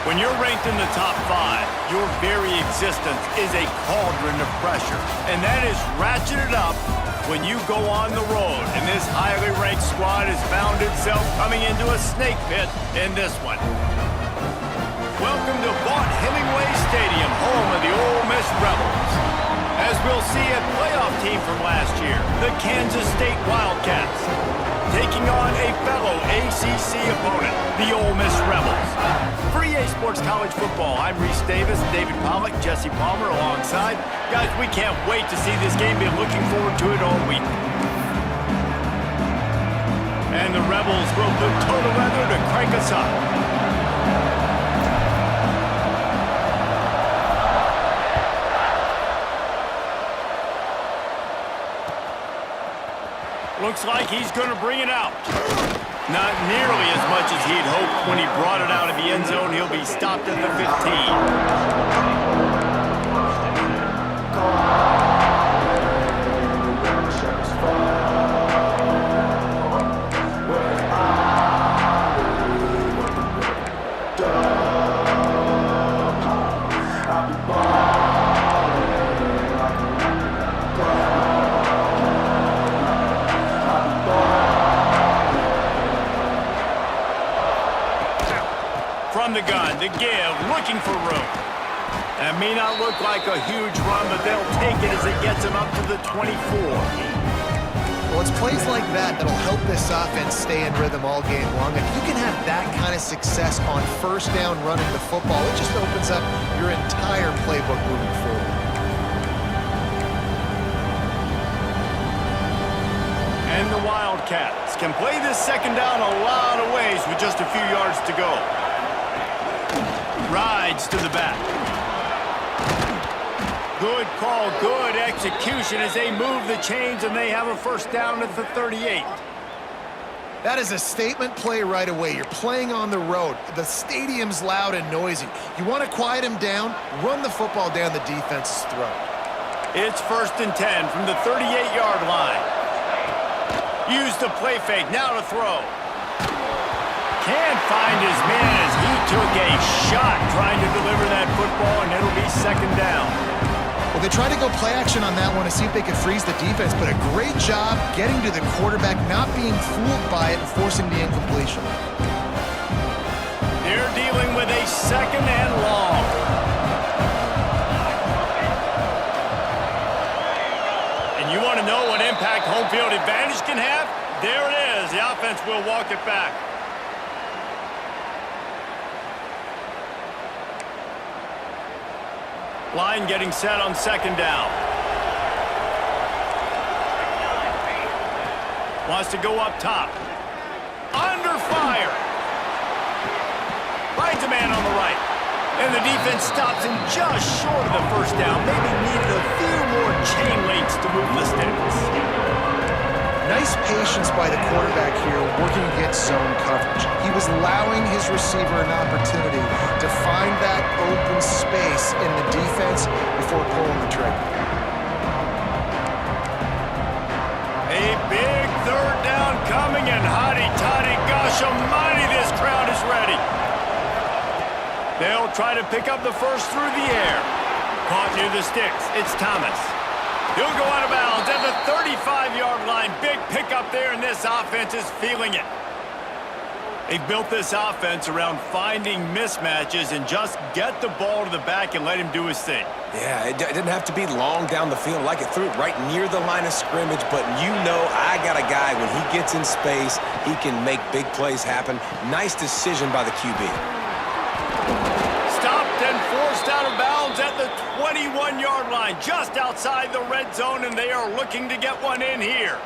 When you're ranked in the top 5, your very existence is a cauldron of pressure. And that is ratcheted up when you go on the road. And this highly ranked squad has found itself coming into a snake pit in this one. Welcome to Vaught Hemingway Stadium, home of the Ole Miss Rebels. As we'll see a playoff team from last year, the Kansas State Wildcats, taking on a fellow ACC opponent, the Ole Miss Rebels. For EA Sports College Football, I'm Reese Davis, David Pollack, Jesse Palmer alongside. Guys, we can't wait to see this game. Been looking forward to it all week. And the Rebels will put total weather to crank us up. Looks like he's going to bring it out. Not nearly as much as he'd hoped when he brought it out of the end zone. He'll be stopped at the 15. From the gun, to give, looking for room. That may not look like a huge run, but they'll take it as it gets them up to the 24. Well, it's plays like that that'll help this offense stay in rhythm all game long. If you can have that kind of success on first down running the football, it just opens up your entire playbook moving forward. And the Wildcats can play this second down a lot of ways with just a few yards to go. Rides to the back. Good call, good execution as they move the chains and they have a first down at the 38. That is a statement play right away. You're playing on the road. The stadium's loud and noisy. You want to quiet him down, run the football down the defense's throat. It's 1st and 10 from the 38-yard line. Use the play fake, now to throw. Can't find his man as he took a shot trying to deliver that football, and it'll be second down. Well, they tried to go play action on that one to see if they could freeze the defense, but a great job getting to the quarterback, not being fooled by it, and forcing the incompletion. They're dealing with a second and long. And you want to know what impact home field advantage can have? There it is. The offense will walk it back. Line getting set on second down. Wants to go up top. Under fire. Finds a man on the right. And the defense stops him just short of the first down. Maybe needed a few more chain links to move the sticks. Nice patience by the quarterback here, working against zone coverage. He was allowing his receiver an opportunity to find that open space in the defense before pulling the trigger. A big third down coming, and hotty-toddy, gosh almighty, this crowd is ready. They'll try to pick up the first through the air. Caught near the sticks. It's Thomas. He'll go out of bounds at the 35-yard line. Big pickup there, and this offense is feeling it. They've built this offense around finding mismatches and just get the ball to the back and let him do his thing. Yeah, it didn't have to be long down the field. Like it threw it right near the line of scrimmage, but you know I got a guy, when he gets in space, he can make big plays happen. Nice decision by the QB. Stopped and forced out of bounds at the 21-yard line, just outside the red zone, and they are looking to get one in here.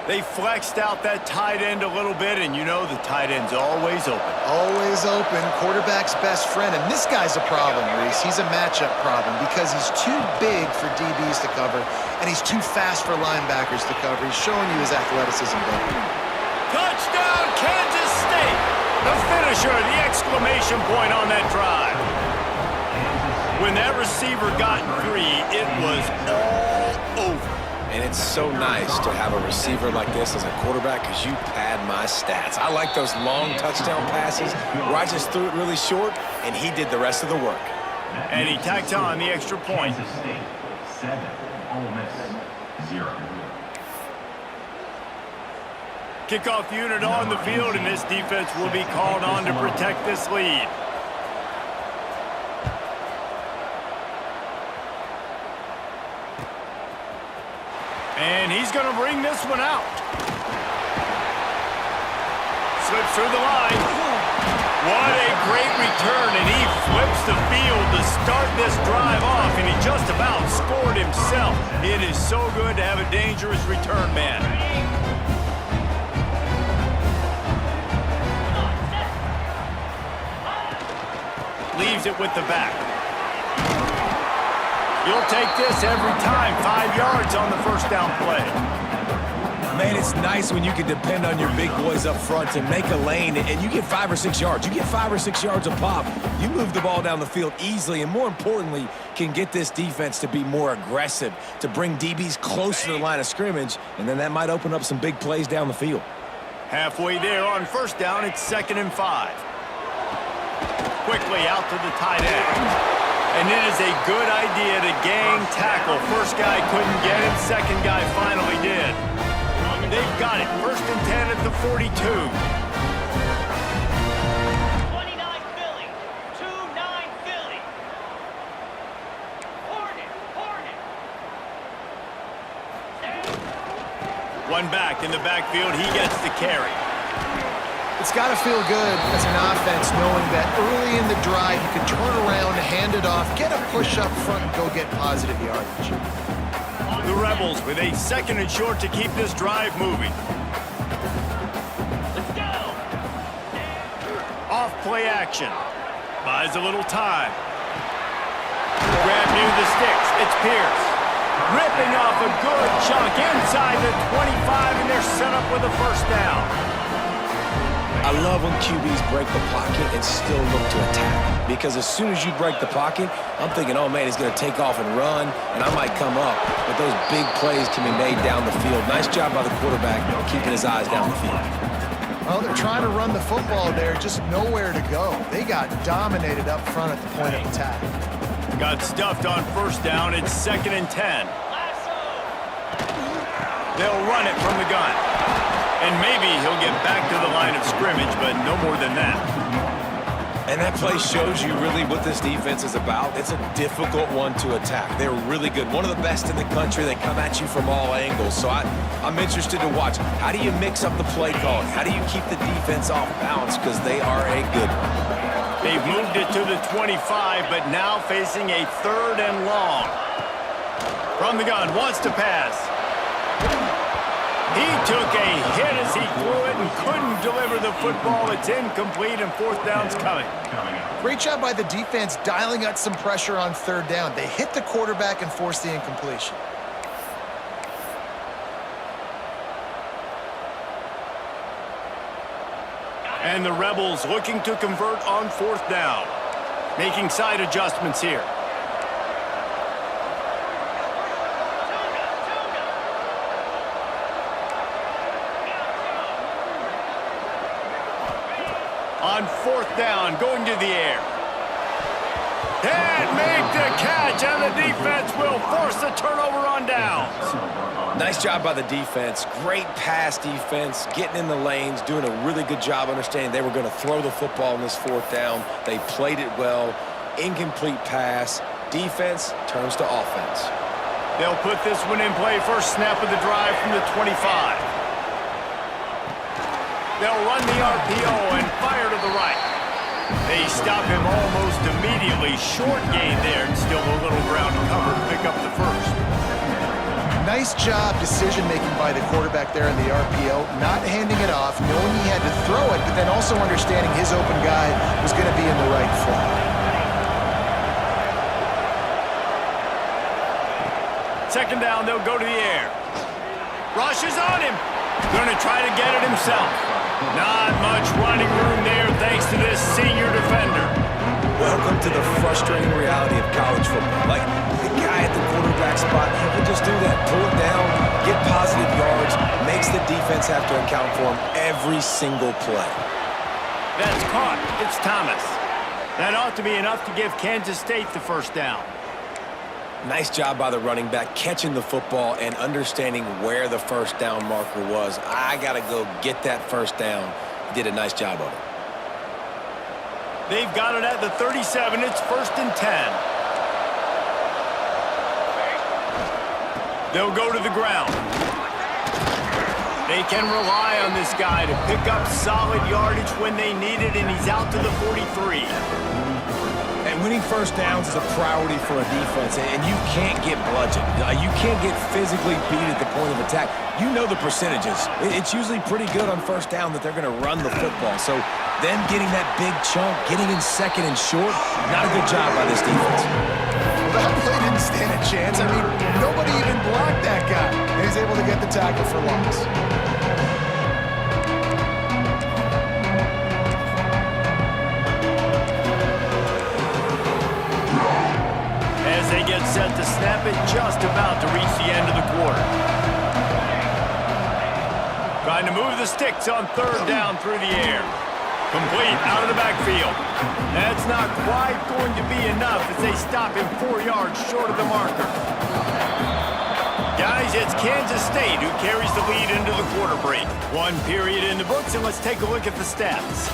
They flexed out that tight end a little bit, and you know the tight end's always open. Always open, quarterback's best friend, and this guy's a problem, Reese. He's a matchup problem because he's too big for DBs to cover, and he's too fast for linebackers to cover. He's showing you his athleticism there. Touchdown, Kansas State! The finisher, the exclamation point on that drive. When that receiver got free, it was all over. And it's so nice to have a receiver like this as a quarterback because you pad my stats. I like those long touchdown passes where I just threw it really short, and he did the rest of the work. And he tacked on the extra point. Kansas State, 7. Ole Miss, 0. Kickoff unit on the field, and this defense will be called on to protect this lead. And he's going to bring this one out. Slips through the line. What a great return, and he flips the field to start this drive off, and he just about scored himself. It is so good to have a dangerous return man. Leaves it with the back. You'll take this every time. 5 yards on the first down play. Man, it's nice when you can depend on your big boys up front to make a lane, and you get 5 or 6 yards. You get 5 or 6 yards a pop. You move the ball down the field easily, and more importantly, can get this defense to be more aggressive, to bring DBs close to the line of scrimmage, and then that might open up some big plays down the field. Halfway there on first down, it's 2nd and 5. Quickly out to the tight end. And it is a good idea to gang tackle. First guy couldn't get it, second guy finally did. They've got it. 1st and 10 at the 42. 29 Philly. 2-9 Philly. Hornet. One back in the backfield. He gets the carry. It's got to feel good as an offense knowing that early in the drive you can turn around, hand it off, get a push up front, and go get positive yardage. The Rebels with a 2nd and short to keep this drive moving. Let's go. Off play action. Buys a little time. Grab near the sticks. It's Pierce. Ripping off a good chunk inside the 25, and they're set up with a first down. I love when QBs break the pocket and still look to attack. Because as soon as you break the pocket, I'm thinking, oh, man, he's going to take off and run, and I might come up. But those big plays can be made down the field. Nice job by the quarterback keeping his eyes down the field. Well, they're trying to run the football there, just nowhere to go. They got dominated up front at the point of attack. Got stuffed on first down. It's 2nd and 10. They'll run it from the gun. And maybe he'll get back to the line of scrimmage, but no more than that. And that play shows you really what this defense is about. It's a difficult one to attack. They're really good. One of the best in the country. They come at you from all angles. So I'm interested to watch. How do you mix up the play calling? How do you keep the defense off balance? Because they are a good one. They've moved it to the 25, but now facing a 3rd and long. From the gun, wants to pass. He took a hit as he threw it and couldn't deliver the football. It's incomplete, and 4th down's coming. Great job by the defense dialing out some pressure on 3rd down. They hit the quarterback and forced the incompletion. And the Rebels looking to convert on 4th down. Making side adjustments here. On 4th down, going to the air. And make the catch, and the defense will force the turnover on downs. Nice job by the defense. Great pass defense, getting in the lanes, doing a really good job understanding they were going to throw the football in this 4th down. They played it well. Incomplete pass. Defense turns to offense. They'll put this one in play. First snap of the drive from the 25. They'll run the RPO and fire to the right. They stop him almost immediately. Short gain there, and still a little ground to cover to pick up the first. Nice job decision-making by the quarterback there in the RPO, not handing it off, knowing he had to throw it, but then also understanding his open guy was going to be in the right flat. Second down, they'll go to the air. Rush is on him. Going to try to get it himself. Not much running room there thanks to this senior defender. Welcome to the frustrating reality of college football. Like, the guy guy at the quarterback spot, he can just do that. Pull it down, get positive yards, makes the defense have to account for him every single play. That's caught. It's Thomas. That ought to be enough to give Kansas State the first down. Nice job by the running back catching the football and understanding where the first down marker was. I got to go get that first down. He did a nice job of it. They've got it at the 37. It's 1st and 10. They'll go to the ground. They can rely on this guy to pick up solid yardage when they need it, and he's out to the 43. And winning first downs is a priority for a defense, and you can't get bludgeoned. You can't get physically beat at the point of attack. You know the percentages. It's usually pretty good on first down that they're going to run the football. So them getting that big chunk, getting in second and short, not a good job by this defense. That play didn't stand a chance. I mean, nobody even blocked that guy. And he's able to get the tackle for loss. As they get set to snap it, just about to reach the end of the quarter. Trying to move the sticks on 3rd down through the air. Complete out of the backfield. That's not quite going to be enough as they stop him 4 yards short of the marker. Guys, it's Kansas State who carries the lead into the quarter break. 1 period in the books, and let's take a look at the stats.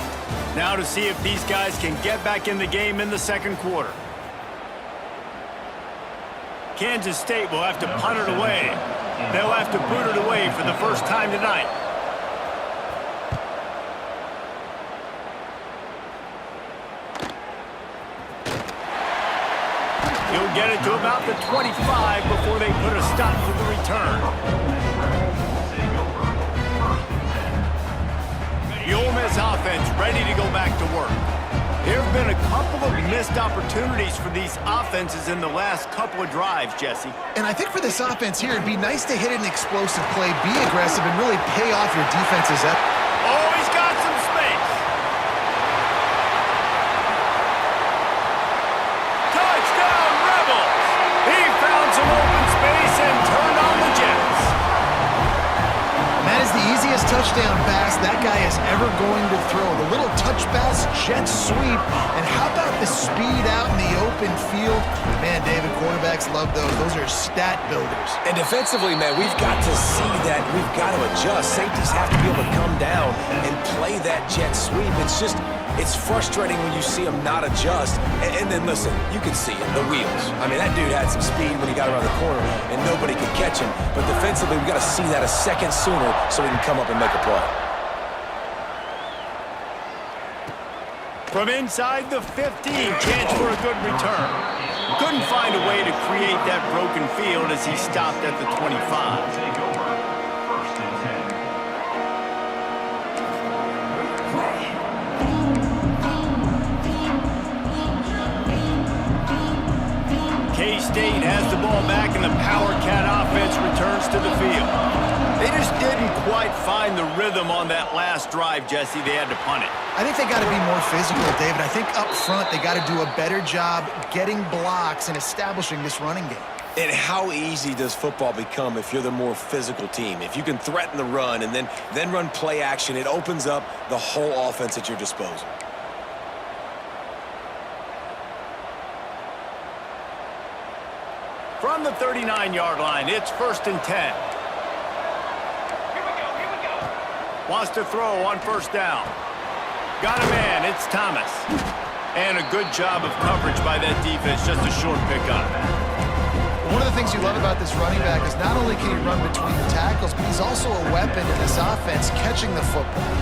Now to see if these guys can get back in the game in the 2nd quarter. Kansas State will have to punt it away. They'll have to boot it away for the first time tonight. He'll get it to about the 25 before they put a stop to the return. The Ole Miss offense ready to go back to work. There have been a couple of missed opportunities for these offenses in the last couple of drives, Jesse. And I think for this offense here, it'd be nice to hit an explosive play, be aggressive, and really pay off your defense's effort. Oh, he's got some space. Touchdown, Rebels! He found some open space and turned on the Jets. That is the easiest touchdown pass that guy is ever going to throw. The little touch pass, jet sweep, and how about the speed out in the open field? Man, David, quarterbacks love those. Those are stat builders. And defensively, man, we've got to see that. We've got to adjust. Safeties have to be able to come down and play that jet sweep. It's frustrating when you see him not adjust. And then, listen, you can see it, the wheels. I mean, that dude had some speed when he got around the corner, and nobody could catch him. But defensively, we've got to see that a second sooner so we can come up and make a play. From inside the 15, chance for a good return. Couldn't find a way to create that broken field as he stopped at the 25. Take over. 1st and 10. K-State has the ball back, and the Power Cat offense returns to the field. They just didn't quite find the rhythm on that last drive, Jesse. They had to punt it. I think they got to be more physical, David. I think up front they got to do a better job getting blocks and establishing this running game. And how easy does football become if you're the more physical team? If you can threaten the run and then run play action, it opens up the whole offense at your disposal. From the 39-yard line, it's 1st and 10. Wants to throw on 1st down. Got a man, it's Thomas. And a good job of coverage by that defense, just a short pickup. One of the things you love about this running back is not only can he run between the tackles, but he's also a weapon in this offense, catching the football.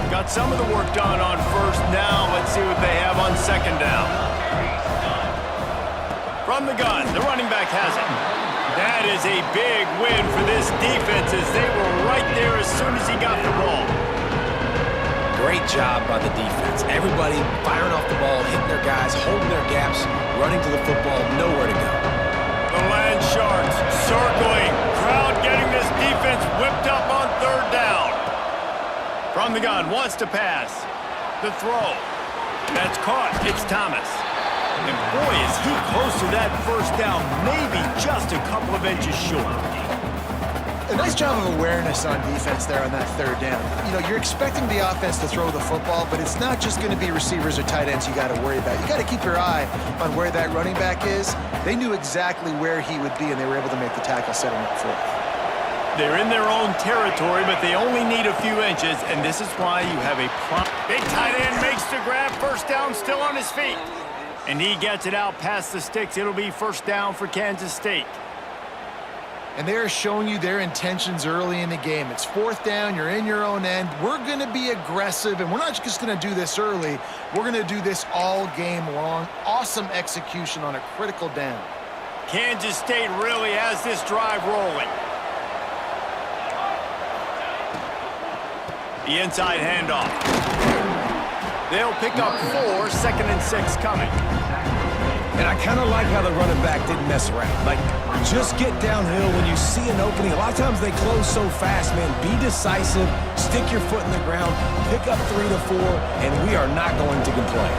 Got some of the work done on 1st. Now let's see what they have on 2nd down. From the gun, the running back has it. That is a big win for this defense as they were right there as soon as he got the ball. Great job by the defense. Everybody firing off the ball, hitting their guys, holding their gaps, running to the football, nowhere to go. The Land Sharks circling. Crowd getting this defense whipped up on 3rd down. From the gun, wants to pass. The throw. That's caught. It's Thomas. And boy, is he close to that first down, maybe just a couple of inches short. A nice job of awareness on defense there on that third down. You know, you're expecting the offense to throw the football, but it's not just going to be receivers or tight ends you got to worry about. You got to keep your eye on where that running back is. They knew exactly where he would be, and they were able to make the tackle, setting up for it. They're in their own territory, but they only need a few inches, and this is why you have a prompt. Big tight end makes the grab. First down, still on his feet. And he gets it out past the sticks. It'll be first down for Kansas State. And they're showing you their intentions early in the game. It's fourth down. You're in your own end. We're going to be aggressive, and we're not just going to do this early. We're going to do this all game long. Awesome execution on a critical down. Kansas State really has this drive rolling. The inside handoff. They'll pick up 4, 2nd and 6 coming. And I kind of like how the running back didn't mess around. Like, just get downhill when you see an opening. A lot of times they close so fast, man. Be decisive, stick your foot in the ground, pick up 3 to 4, and we are not going to complain.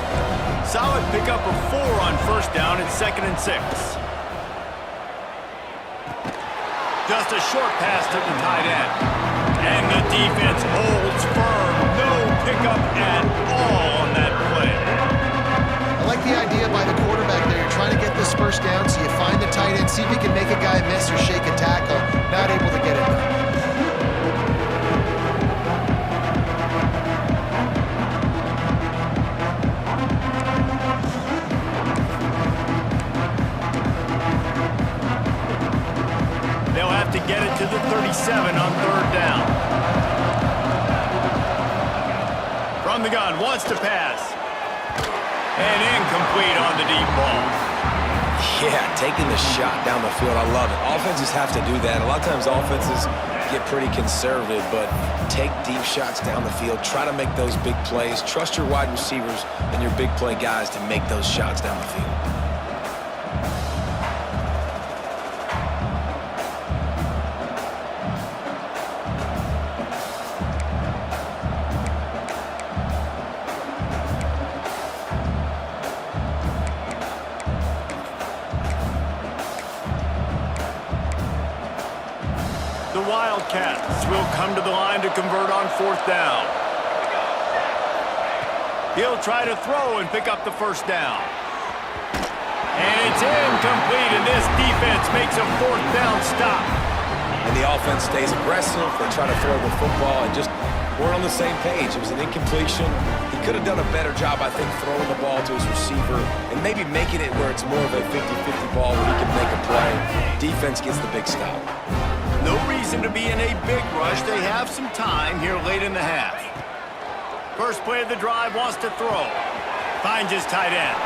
Solid pickup of 4 on first down and 2nd and 6. Just a short pass to the tight end. And the defense holds firm. No pickup at all on that play. I like the idea by the quarterback there. You're trying to get this first down, so you find the tight end, see if you can make a guy miss or shake a tackle. Not able to get it done. They'll have to get it to the 37 on third down. From the gun, wants to pass. And incomplete on the deep ball. Yeah, taking the shot down the field, I love it. Offenses have to do that. A lot of times offenses get pretty conservative, but take deep shots down the field. Try to make those big plays. Trust your wide receivers and your big play guys to make those shots down the field. The Wildcats will come to the line to convert on fourth down. He'll try to throw and pick up the first down. And it's incomplete, and this defense makes a fourth down stop. And the offense stays aggressive. They try to throw the football and just weren't on the same page. It was an incompletion. He could have done a better job, I think, throwing the ball to his receiver and maybe making it where it's more of a 50-50 ball where he can make a play. Defense gets the big stop. No reason to be in a big rush. They have some time here late in the half. First play of the drive, wants to throw. Finds his tight end.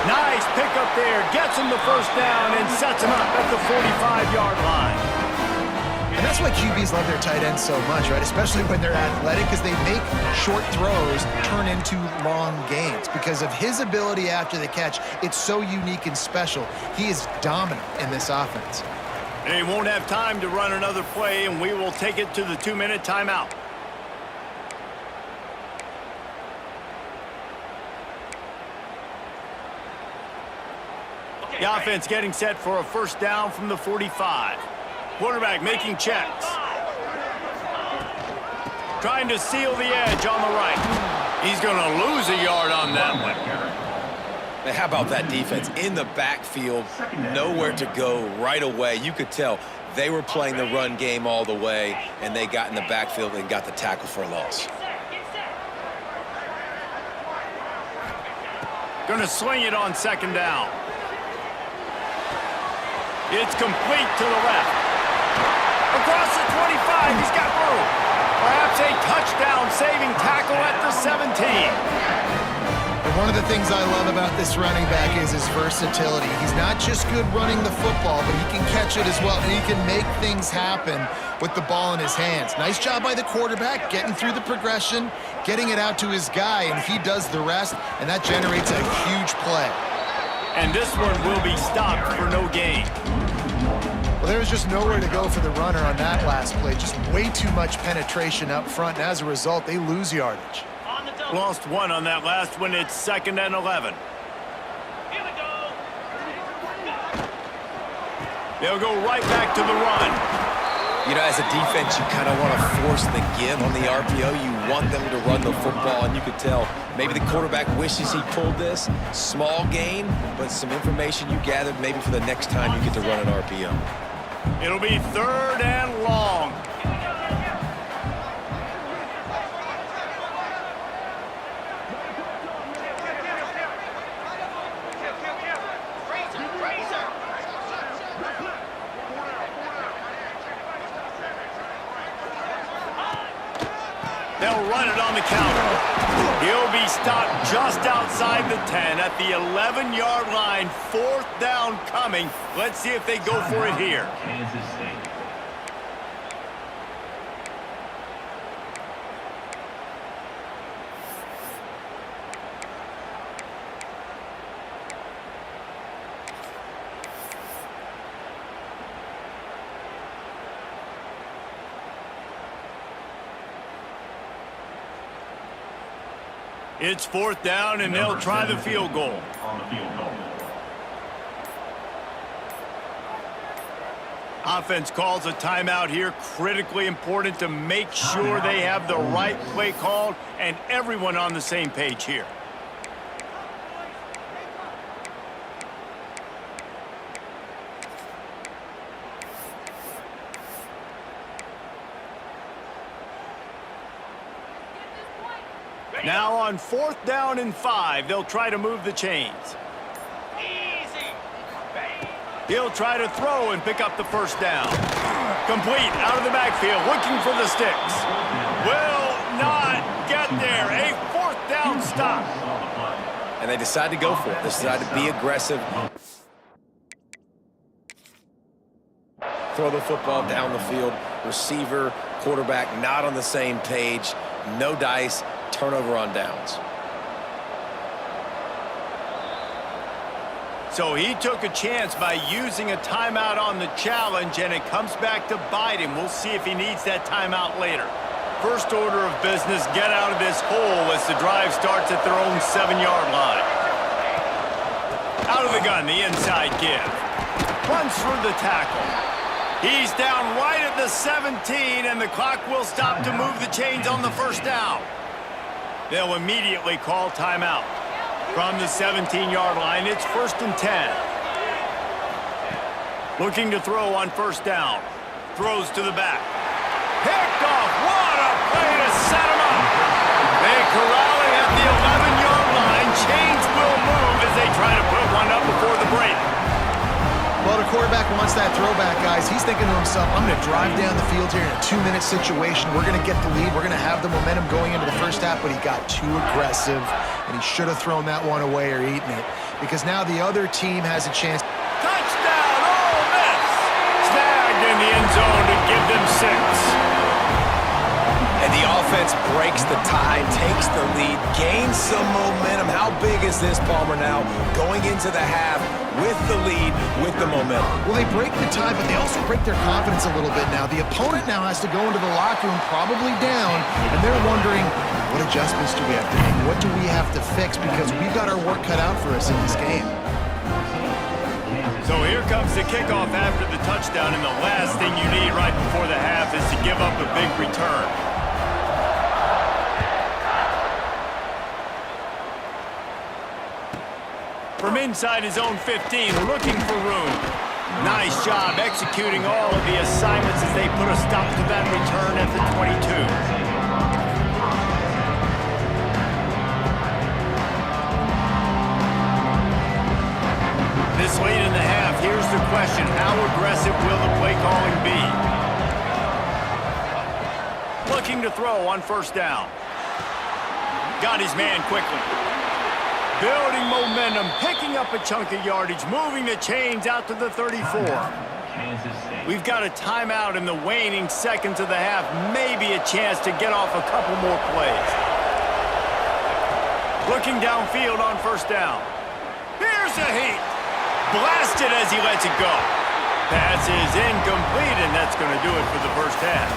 Nice pickup there. Gets him the first down and sets him up at the 45-yard line. And that's why QBs love their tight ends so much, right? Especially when they're athletic, because they make short throws turn into long gains. Because of his ability after the catch, it's so unique and special. He is dominant in this offense. They won't have time to run another play, and we will take it to the 2-minute timeout. The offense getting set for a first down from the 45. Quarterback making checks. Trying to seal the edge on the right. He's going to lose a yard on that one. Now, how about that defense in the backfield, nowhere to go right away. You could tell they were playing the run game all the way, and they got in the backfield and got the tackle for a loss. Going to swing it on second down. It's complete to the left. Across the 25, he's got room. Perhaps a touchdown-saving tackle at the 17. And one of the things I love about this running back is his versatility. He's not just good running the football, but he can catch it as well, and he can make things happen with the ball in his hands. Nice job by the quarterback, getting through the progression, getting it out to his guy, and he does the rest, and that generates a huge play. And this one will be stopped for no gain. Well, there was just nowhere to go for the runner on that last play. Just way too much penetration up front, and as a result, they lose yardage. On the Lost one on that last one. It's 2nd and 11. Here we go. They'll go right back to the run. You know, as a defense, you kind of want to force the give on the RPO. You want them to run the football, and you could tell maybe the quarterback wishes he pulled this. Small gain, but some information you gathered maybe for the next time you get to run an RPO. It'll be 3rd and long. They'll run it on the counter. He'll be stopped just outside the 10 at the 11-yard line. 4th down coming. Let's see if they go for it here. Kansas State. It's 4th down, and they'll try the field goal. On the field goal. Offense calls a timeout here. Critically important to make sure they have the right play called and everyone on the same page here. Now on 4th down and 5, they'll try to move the chains. Easy. He'll try to throw and pick up the 1st down. Complete out of the backfield, looking for the sticks. Will not get there. A 4th down stop. And they decide to go for it. They decide to be aggressive. Throw the football down the field. Receiver, quarterback not on the same page. No dice. Turnover on downs. So he took a chance by using a timeout on the challenge, and it comes back to bite him. We'll see if he needs that timeout later. First order of business, get out of this hole as the drive starts at their own 7-yard line. Out of the gun, the inside give. Runs through the tackle. He's down right at the 17, and the clock will stop to move the chains on the 1st down. They'll immediately call timeout. From the 17-yard line, it's 1st and 10. Looking to throw on 1st down. Throws to the back. Picked off. What a play to set him up. They corral it at the 11-yard line. Chains will move as they try to put one up before the break. Well, the quarterback wants that throwback, guys. He's thinking to himself, I'm going to drive down the field here in a 2-minute situation. We're going to get the lead. We're going to have the momentum going into the 1st half, but he got too aggressive, and he should have thrown that one away or eaten it, because now the other team has a chance. Touchdown, Ole Miss! Snagged in the end zone to give them 6. And the offense breaks the tie, takes the lead, gains some momentum. How big is this, Palmer, now? Going into the half with the lead, with the momentum. Well, they break the tie, but they also break their confidence a little bit now. The opponent now has to go into the locker room probably down, and they're wondering, what adjustments do we have to make? What do we have to fix? Because we've got our work cut out for us in this game. So here comes the kickoff after the touchdown, and the last thing you need right before the half is to give up a big return. From inside his own 15, looking for room. Nice job executing all of the assignments as they put a stop to that return at the 22. This late in the half, here's the question. How aggressive will the play calling be? Looking to throw on 1st down. Got his man quickly. Building momentum, picking up a chunk of yardage, moving the chains out to the 34. We've got a timeout in the waning seconds of the half. Maybe a chance to get off a couple more plays. Looking downfield on 1st down. Here's a heat. Blasted as he lets it go. Pass is incomplete, and the that's going to do it for the first half.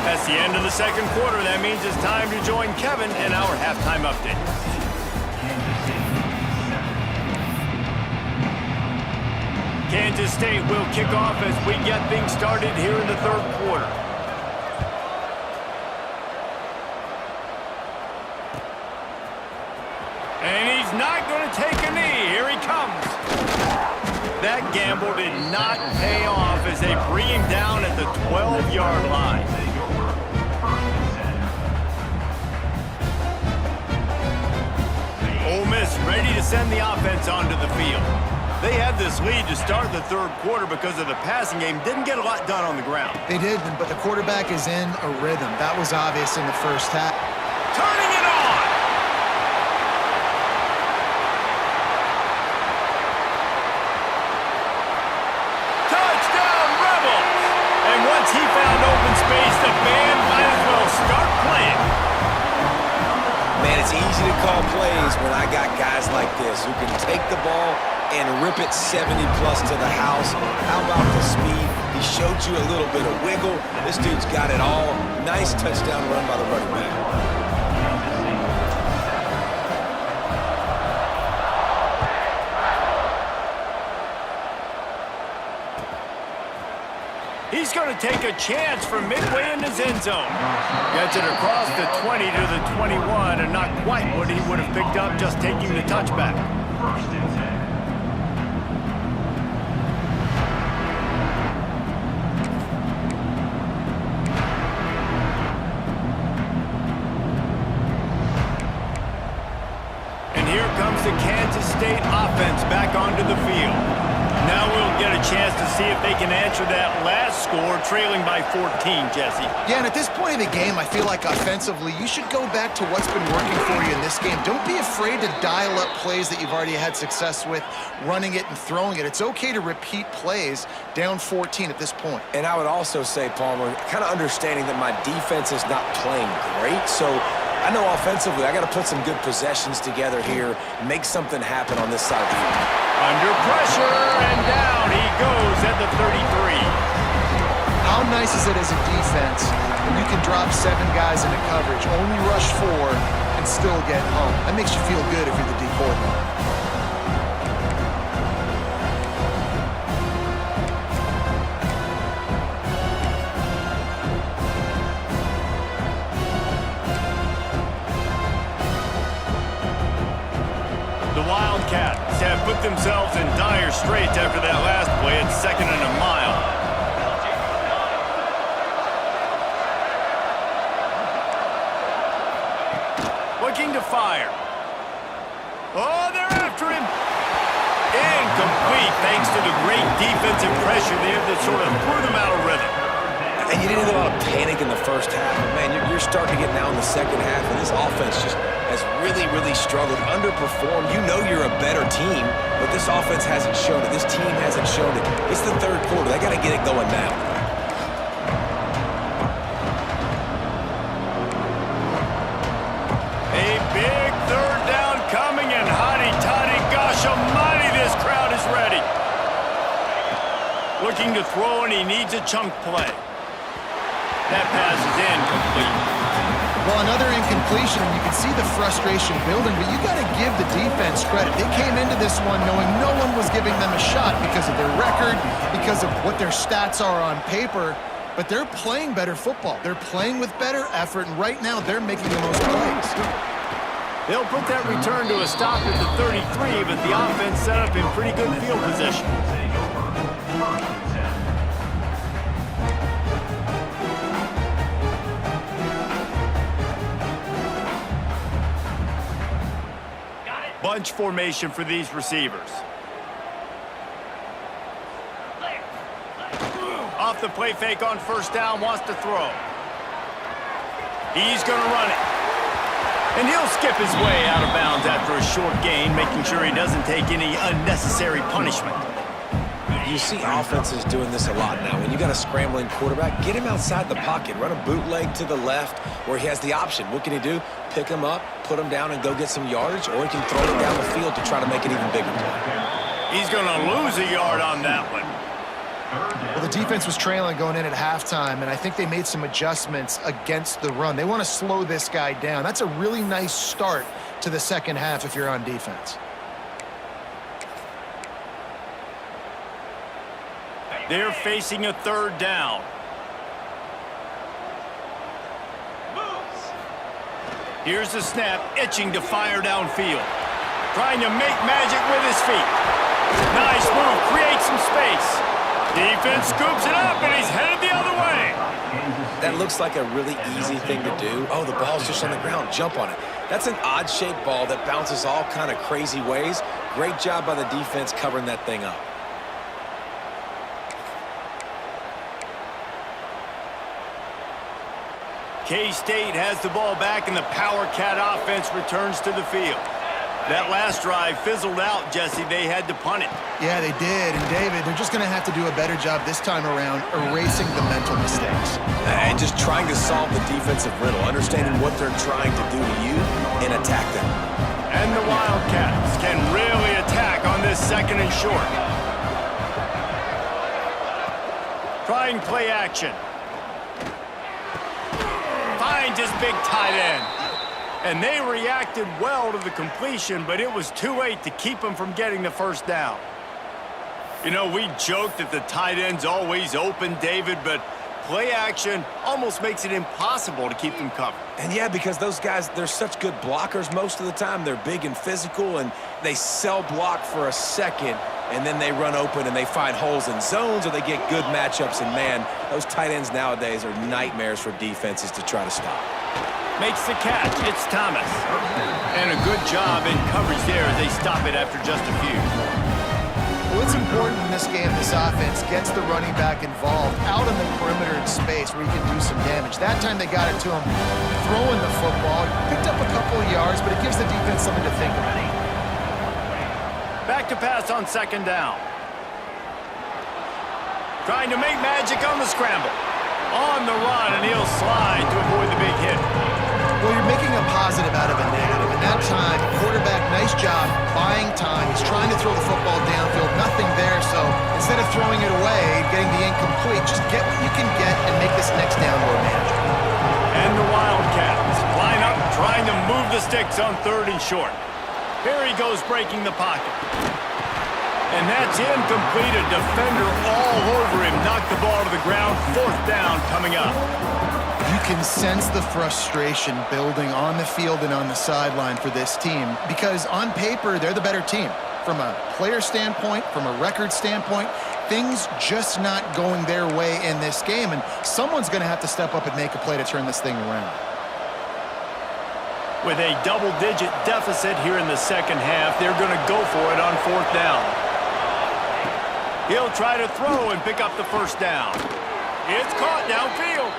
That's the end of the second quarter. That means it's time to join Kevin in our halftime update. Kansas State will kick off as we get things started here in the third quarter. And he's not going to take a knee. Here he comes. That gamble did not pay off as they bring him down at the 12-yard line. Ole Miss ready to send the offense onto the field. They had this lead to start the third quarter because of the passing game. Didn't get a lot done on the ground. They did, but the quarterback is in a rhythm. That was obvious in the first half. Turning it on! Touchdown, Rebels! And once he found open space, the band might as well start playing. Man, it's easy to call plays when I got guys like this who can take the ball and rip it 70-plus to the house. How about the speed? He showed you a little bit of wiggle. This dude's got it all. Nice touchdown run by the running back. He's going to take a chance from midway in his end zone. Gets it across the 20 to the 21, and not quite what he would have picked up just taking the touchback. First and 10. And here comes the Kansas State offense back onto the field. Now we'll get a chance to see if they can answer that last score, trailing by 14, Jesse. Yeah, and at this point of the game, I feel like offensively, you should go back to what's been working for you in this game. Don't be afraid to dial up plays that you've already had success with, running it and throwing it. It's okay to repeat plays down 14 at this point. And I would also say, Palmer, kind of understanding that my defense is not playing great, so I know offensively I got to put some good possessions together here, make something happen on this side of the field. Under pressure, and down he goes at the 33. How nice is it as a defense when you can drop 7 guys into coverage, only rush 4, and still get home? That makes you feel good if you're the D coordinator. Wildcats have put themselves in dire straits after that last play at 2nd and a mile. Looking to fire. Oh, they're after him. Incomplete thanks to the great defensive pressure there that sort of threw them out of rhythm. And you didn't get a lot of panic in the first half, but man, you're starting to get now in the second half, and this offense just has really, really struggled, underperformed. You know you're a better team, but this offense hasn't shown it. This team hasn't shown it. It's the third quarter. They got to get it going now. A big third down coming, and hotty-toddy, gosh almighty, this crowd is ready. Looking to throw, and he needs a chunk play. That pass is incomplete. Well, another incompletion, and you can see the frustration building, but you got to give the defense credit. They came into this one knowing no one was giving them a shot because of their record, because of what their stats are on paper, but they're playing better football. They're playing with better effort, and right now they're making the most plays. They'll put that return to a stop at the 33, but the offense set up in pretty good field position. Bunch formation for these receivers. Off the play fake on first down, wants to throw. He's going to run it. And he'll skip his way out of bounds after a short gain, making sure he doesn't take any unnecessary punishment. You see offenses doing this a lot now. When you got a scrambling quarterback, get him outside the pocket. Run a bootleg to the left where he has the option. What can he do? Pick him up, put him down, and go get some yards, or he can throw it down the field to try to make an even bigger play. He's going to lose a yard on that one. Well, the defense was trailing going in at halftime, and I think they made some adjustments against the run. They want to slow this guy down. That's a really nice start to the second half if you're on defense. They're facing a third down. Here's the snap, itching to fire downfield. Trying to make magic with his feet. Nice move, creates some space. Defense scoops it up, and he's headed the other way. That looks like a really easy thing to do. Oh, the ball's just on the ground. Jump on it. That's an odd-shaped ball that bounces all kind of crazy ways. Great job by the defense covering that thing up. K-State has the ball back, and the Power Cat offense returns to the field. That last drive fizzled out, Jesse. They had to punt it. Yeah, they did. And, David, they're just going to have to do a better job this time around erasing the mental mistakes. And just trying to solve the defensive riddle, understanding what they're trying to do to you and attack them. And the Wildcats can really attack on this second and short. Trying play action. Finds his big tight end. And they reacted well to the completion, but it was too late to keep him from getting the first down. You know, we joke that the tight end's always open, David, but play action almost makes it impossible to keep them covered. And yeah, because those guys, they're such good blockers most of the time. They're big and physical, and they sell block for a second, and then they run open and they find holes in zones, or they get good matchups. And man, those tight ends nowadays are nightmares for defenses to try to stop. Makes the catch. It's Thomas. And a good job in coverage there as they stop it after just a few. Well, it's important in this game this offense gets the running back involved out on the perimeter in space where he can do some damage. That time they got it to him throwing the football. Picked up a couple of yards, but it gives the defense something to think about. Back to pass on second down. Trying to make magic on the scramble. On the run, and he'll slide to avoid the big hit. Well, you're making a positive out of a negative. And that time, quarterback, nice job, buying time. He's trying to throw the football downfield. Nothing there, so instead of throwing it away, getting the incomplete, just get what you can get and make this next down more manageable. And the Wildcats line up, trying to move the sticks on third and short. Here he goes, breaking the pocket. And that's incomplete. A defender all over him. Knocked the ball to the ground. Fourth down coming up. You can sense the frustration building on the field and on the sideline for this team because on paper, they're the better team. From a player standpoint, from a record standpoint, things just not going their way in this game. And someone's going to have to step up and make a play to turn this thing around. With a double-digit deficit here in the second half, they're going to go for it on fourth down. He'll try to throw and pick up the first down. It's caught downfield.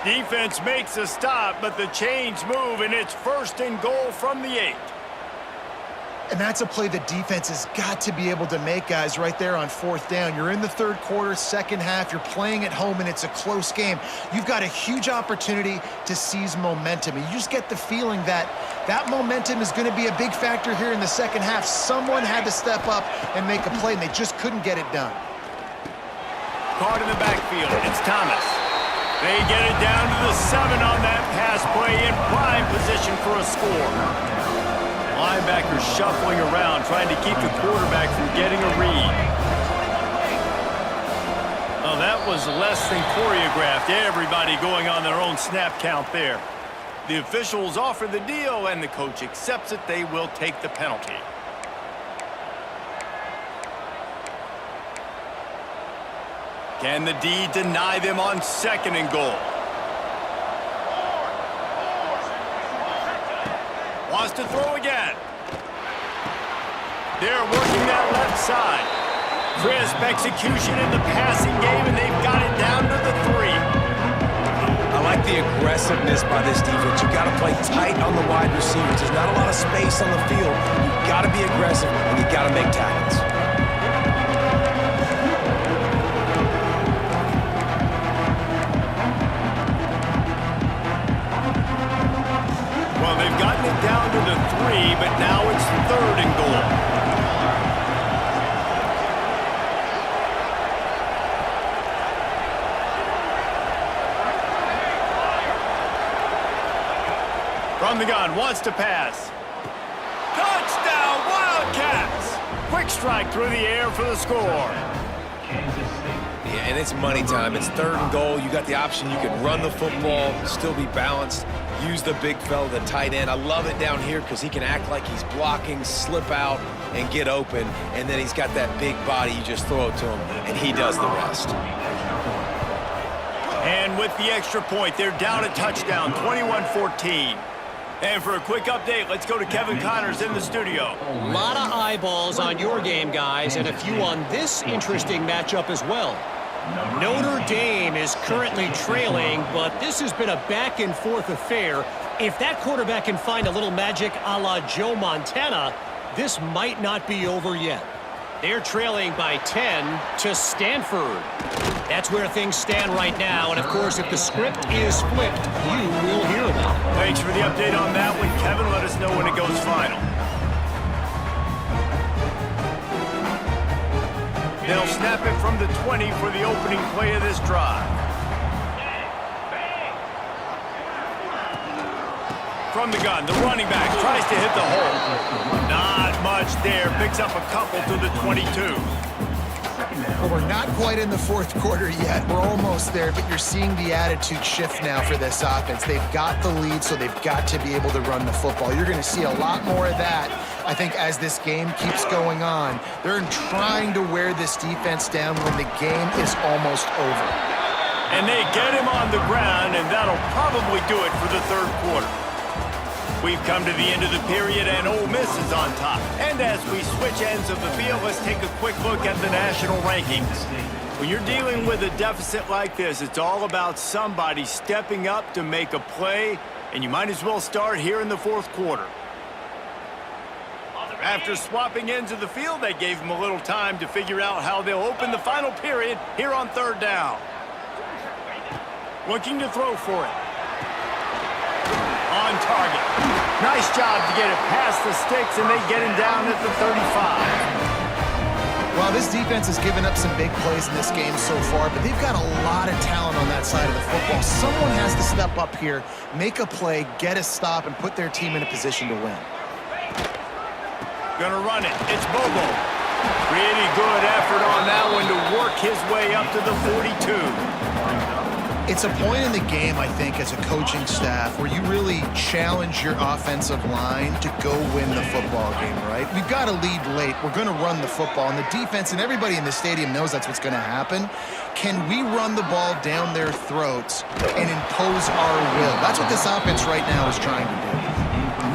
Defense makes a stop, but the chains move, and it's first and goal from the 8. And that's a play the defense has got to be able to make, guys, right there on fourth down. You're in the third quarter, second half. You're playing at home, and it's a close game. You've got a huge opportunity to seize momentum. And you just get the feeling that that momentum is going to be a big factor here in the second half. Someone had to step up and make a play, and they just couldn't get it done. Caught in the backfield. It's Thomas. They get it down to the 7 on that pass play in prime position for a score. Linebackers shuffling around, trying to keep the quarterback from getting a read. Oh, that was less than choreographed. Everybody going on their own snap count there. The officials offer the deal, and the coach accepts it. They will take the penalty. Can the D deny them on second and goal? Wants to throw again. They're working that left side. Crisp execution in the passing game, and they've got it down to the 3. I like the aggressiveness by this defense. You've got to play tight on the wide receivers. There's not a lot of space on the field. You've got to be aggressive, and you've got to make tackles. Well, they've gotten it down to the 3, but now it's third and goal. From the gun, wants to pass. Touchdown, Wildcats! Quick strike through the air for the score. Yeah, and it's money time. It's 3rd and goal. You got the option. You can run the football, still be balanced, use the big fella, the tight end. I love it down here because he can act like he's blocking, slip out, and get open. And then he's got that big body. You just throw it to him, and he does the rest. And with the extra point, they're down a touchdown, 21-14. And for a quick update, let's go to Kevin Connors in the studio. A lot of eyeballs on your game, guys, and a few on this interesting matchup as well. Notre Dame is currently trailing, but this has been a back-and-forth affair. If that quarterback can find a little magic a la Joe Montana, this might not be over yet. They're trailing by 10 to Stanford. That's where things stand right now, and of course, if the script is flipped, you will hear about it. Thanks for the update on that one, Kevin. Let us know when it goes final. They'll snap it from the 20 for the opening play of this drive. From the gun, the running back tries to hit the hole. Not much there. Picks up a couple to the 22. Well, we're not quite in the 4th quarter yet. We're almost there, but you're seeing the attitude shift now for this offense. They've got the lead, so they've got to be able to run the football. You're going to see a lot more of that, I think, as this game keeps going on. They're trying to wear this defense down when the game is almost over. And they get him on the ground, and that'll probably do it for the 3rd quarter. We've come to the end of the period, and Ole Miss is on top. And as we switch ends of the field, let's take a quick look at the national rankings. When you're dealing with a deficit like this, it's all about somebody stepping up to make a play, and you might as well start here in the 4th quarter. After swapping ends of the field, they gave them a little time to figure out how they'll open the final period here on 3rd down. Looking to throw for it. On target. Nice job to get it past the sticks, and they get him down at the 35. Well, this defense has given up some big plays in this game so far, but they've got a lot of talent on that side of the football. Someone has to step up here, make a play, get a stop, and put their team in a position to win. Gonna run it. It's Bobo. Pretty good effort on that one to work his way up to the 42. It's a point in the game, I think, as a coaching staff where you really challenge your offensive line to go win the football game, right? We've got to lead late. We're going to run the football, and the defense and everybody in the stadium knows that's what's going to happen. Can we run the ball down their throats and impose our will? That's what this offense right now is trying to do.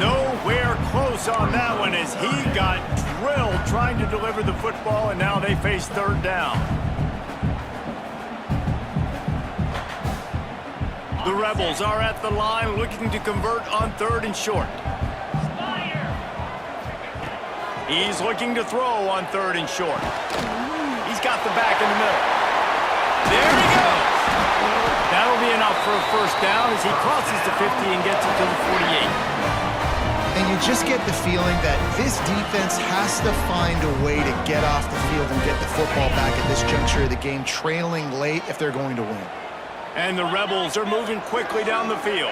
Nowhere close on that one as he got drilled trying to deliver the football, and now they face 3rd down. The Rebels are at the line looking to convert on 3rd and short. He's looking to throw on 3rd and short. He's got the back in the middle. There he goes. That'll be enough for a 1st down as he crosses the 50 and gets it to the 48. And you just get the feeling that this defense has to find a way to get off the field and get the football back at this juncture of the game, trailing late if they're going to win. And the Rebels are moving quickly down the field.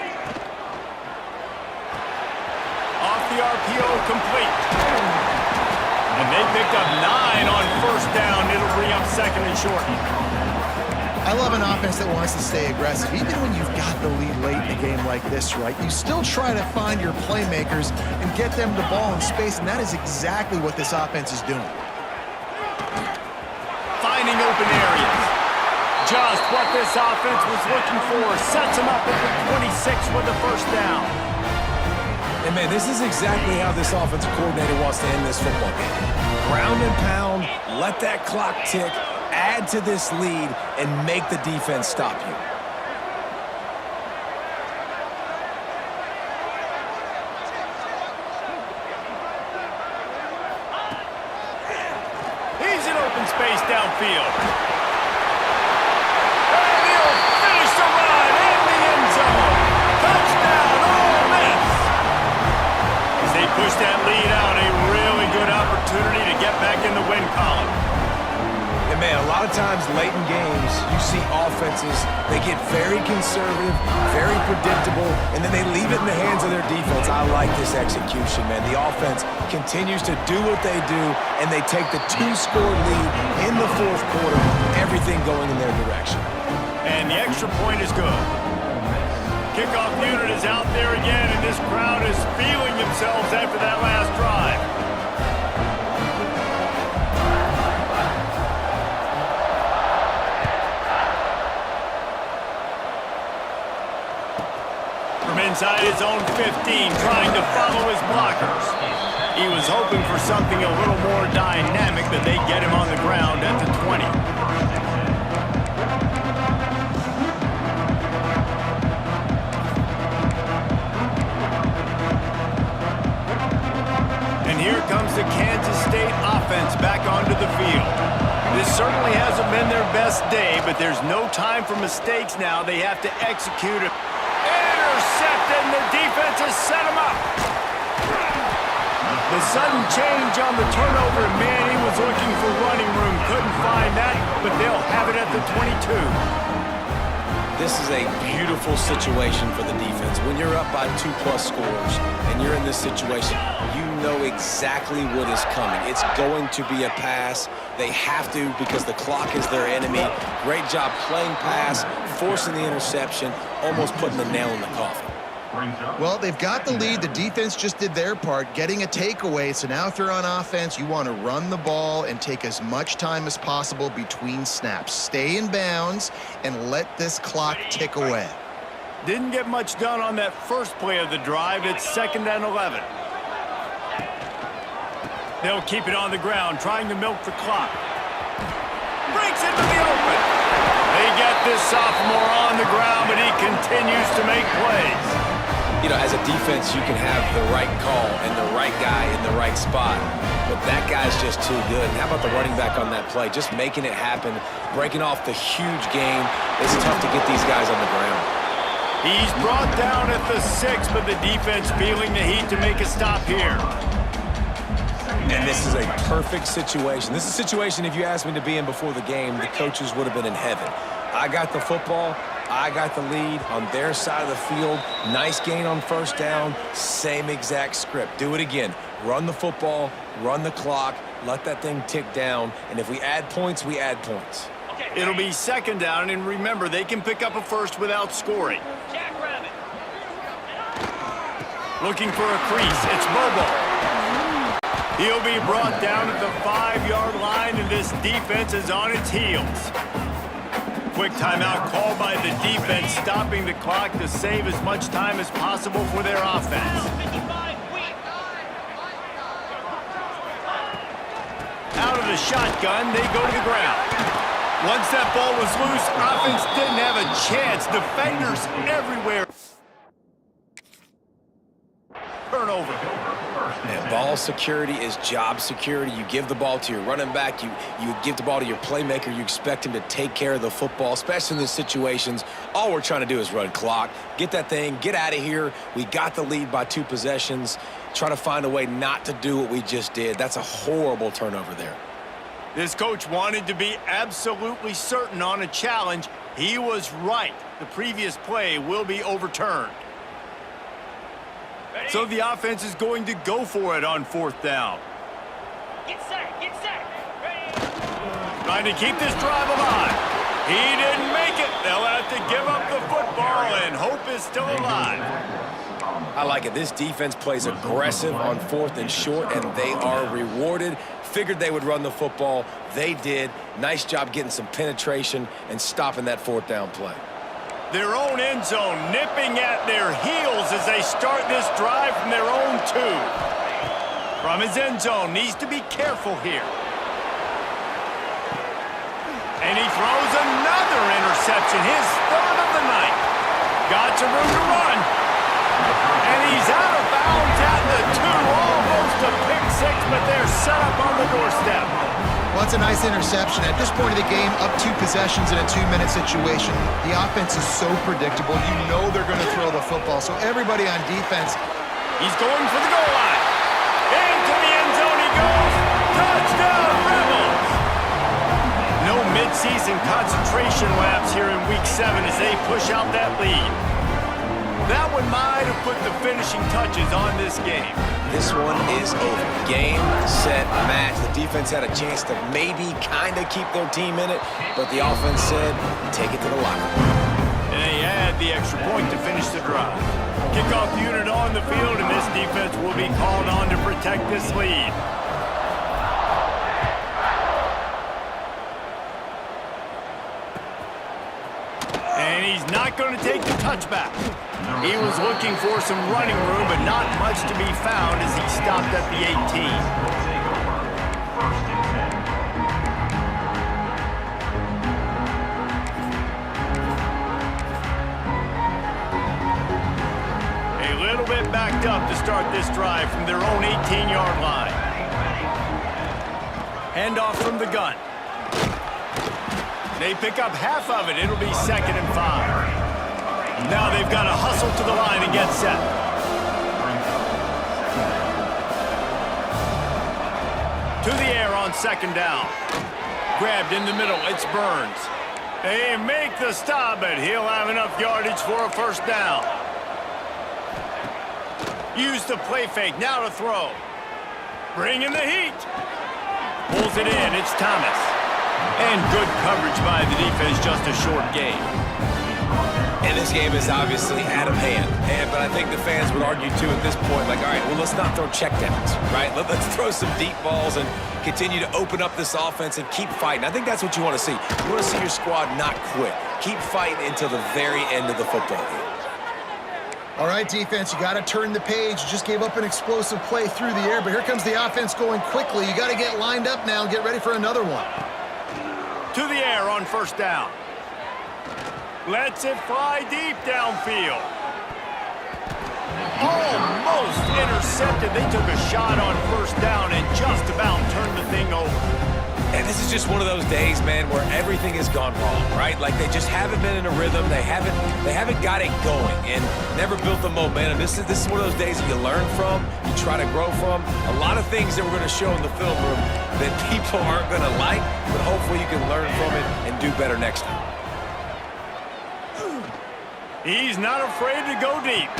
Off the RPO, complete. And they picked up 9 on 1st down. It'll bring up 2nd and short. I love an offense that wants to stay aggressive. Even when you've got the lead late in a game like this, right, you still try to find your playmakers and get them the ball in space, and that is exactly what this offense is doing. Finding open areas. Just what this offense was looking for. Sets him up at the 26 with the 1st down. And, man, this is exactly how this offensive coordinator wants to end this football game. Ground and pound, let that clock tick, add to this lead, and make the defense stop you. He's in open space downfield. And he'll finish the run in the end zone. Touchdown, Ole Miss. As they push that lead out, a really good opportunity to get back in the win column. And, man, a lot of times late in games, you see offense offenses, they get very conservative, very predictable, and then they leave it in the hands of their defense. I like this execution, man. The offense continues to do what they do, and they take the 2-score lead in the fourth quarter, everything going in their direction. And the extra point is good. Kickoff unit is out there again, and this crowd is feeling themselves after that last drive. From inside his own 15, trying to follow his blockers. He was hoping for something a little more dynamic, that they get him on the ground at the 20. And here comes the Kansas State offense back onto the field. This certainly hasn't been their best day, but there's no time for mistakes now. They have to execute it. Intercepted, and the defense has set him up. The sudden change on the turnover, and man, he was looking for running room. Couldn't find that, but they'll have it at the 22. This is a beautiful situation for the defense. When you're up by 2+ scores and you're in this situation, you know exactly what is coming. It's going to be a pass. They have to, because the clock is their enemy. Great job playing pass, forcing the interception, almost putting the nail in the coffin. Well, they've got the lead. The defense just did their part, getting a takeaway. So now if you're on offense, you want to run the ball and take as much time as possible between snaps. Stay in bounds and let this clock tick away. Didn't get much done on that first play of the drive. It's 2nd and 11. They'll keep it on the ground, trying to milk the clock. Breaks into the open. They get this sophomore on the ground, but he continues to make plays. You know, as a defense, you can have the right call and the right guy in the right spot, but that guy's just too good. And how about the running back on that play? Just making it happen, breaking off the huge game. It's tough to get these guys on the ground. He's brought down at the 6, but the defense feeling the heat to make a stop here. And this is a perfect situation. This is a situation, if you asked me to be in before the game, the coaches would have been in heaven. I got the football. I got the lead on their side of the field. Nice gain on first down. Same exact script. Do it again. Run the football, run the clock, let that thing tick down, and if we add points, we add points. It'll be 2nd down, and remember, they can pick up a first without scoring. Looking for a crease. It's Bobo. He'll be brought down at the 5-yard line, and this defense is on its heels. Quick timeout called by the defense, stopping the clock to save as much time as possible for their offense. Out of the shotgun, they go to the ground. Once that ball was loose, offense didn't have a chance. Defenders everywhere. Turnover. And ball security is job security. You give the ball to your running back. You give the ball to your playmaker. You expect him to take care of the football, especially in these situations. All we're trying to do is run clock. Get that thing. Get out of here. We got the lead by 2 possessions. Try to find a way not to do what we just did. That's a horrible turnover there. This coach wanted to be absolutely certain on a challenge. He was right. The previous play will be overturned. So the offense is going to go for it on 4th down. Get set, get set. Ready. Trying to keep this drive alive. He didn't make it. They'll have to give up the football, and hope is still alive. I like it. This defense plays aggressive on 4th and short, and they are rewarded. Figured they would run the football. They did. Nice job getting some penetration and stopping that 4th down play. Their own end zone nipping at their heels as they start this drive from their own 2. From his end zone, needs to be careful here. And he throws another interception, his 3rd of the night. Got some room to run. And he's out of bounds at the 2, almost a pick 6, but they're set up on the doorstep. Well, that's a nice interception. At this point of the game, up 2 possessions in a 2-minute situation, the offense is so predictable. You know they're going to throw the football. So everybody on defense. He's going for the goal line. Into the end zone he goes. Touchdown, Rebels. No No mid-season concentration laps here in Week 7 as they push out that lead. That one might have put the finishing touches on this game. This one is over. Game, set, match. The defense had a chance to maybe kind of keep their team in it, but the offense said, take it to the locker room. And they had the extra point to finish the drive. Kickoff unit on the field, and this defense will be called on to protect this lead. And he's not going to take the touchback. He was looking for some running room, but not much to be found as he stopped at the 18. A little bit backed up to start this drive from their own 18-yard line. Handoff from the gun. They pick up half of it. It'll be 2nd and 5. Now they've got to hustle to the line and get set. To the air on 2nd down. Grabbed in the middle. It's Burns. They make the stop, but he'll have enough yardage for a 1st down. Use the play fake. Now to throw. Bring in the heat. Pulls it in. It's Thomas. And good coverage by the defense, just a short game. And this game is obviously out of hand. But I think the fans would argue, too, at this point, like, all right, well, let's not throw checkdowns, right? Let's throw some deep balls and continue to open up this offense and keep fighting. I think that's what you want to see. You want to see your squad not quit. Keep fighting until the very end of the football game. All right, defense, you got to turn the page. You just gave up an explosive play through the air, but here comes the offense going quickly. You got to get lined up now and get ready for another one. To the air on 1st down. Lets it fly deep downfield. Almost intercepted. They took a shot on 1st down and just about turned the thing over. And this is just one of those days, man, where everything has gone wrong, right? Like they just haven't been in a rhythm. They haven't got it going and never built the momentum. This is one of those days that you learn from, you try to grow from. A lot of things that we're going to show in the film room that people aren't going to like, but hopefully you can learn from it and do better next time. He's not afraid to go deep.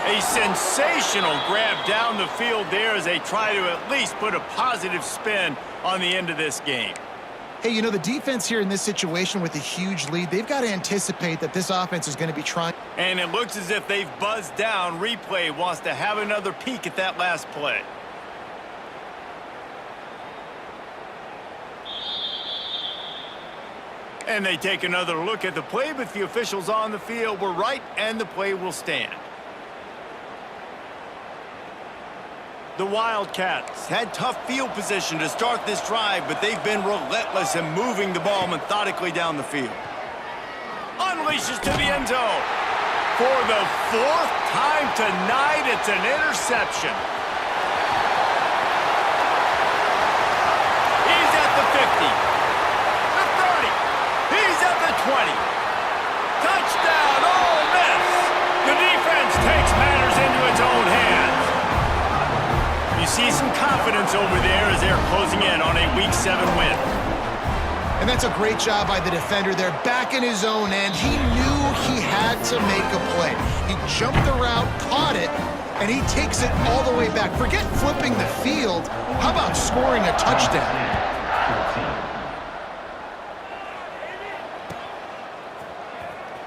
A sensational grab down the field there as they try to at least put a positive spin on the end of this game. Hey, you know, the defense here in this situation with a huge lead, they've got to anticipate that this offense is going to be trying. And it looks as if they've buzzed down. Replay wants to have another peek at that last play. And they take another look at the play, but the officials on the field were right, and the play will stand. The Wildcats had tough field position to start this drive, but they've been relentless in moving the ball methodically down the field. Unleashes to the end zone. For the 4th time tonight, it's an interception. He's at the 50. The 30. He's at the 20. Touchdown, Ole Miss. The defense takes matters into its own hands. You see some confidence over there as they're closing in on a Week 7 win. And that's a great job by the defender there, back in his own end. He knew he had to make a play. He jumped the route, caught it, and he takes it all the way back. Forget flipping the field. How about scoring a touchdown?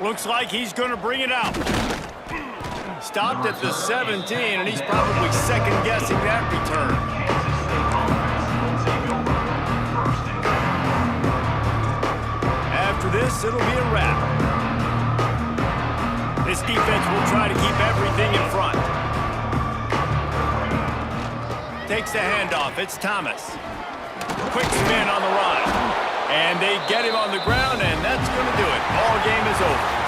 Looks like he's going to bring it out. Stopped at the 17, and he's probably second-guessing that return. After this, it'll be a wrap. This defense will try to keep everything in front. Takes the handoff. It's Thomas. Quick spin on the run. And they get him on the ground, and that's going to do it. Ball game is over.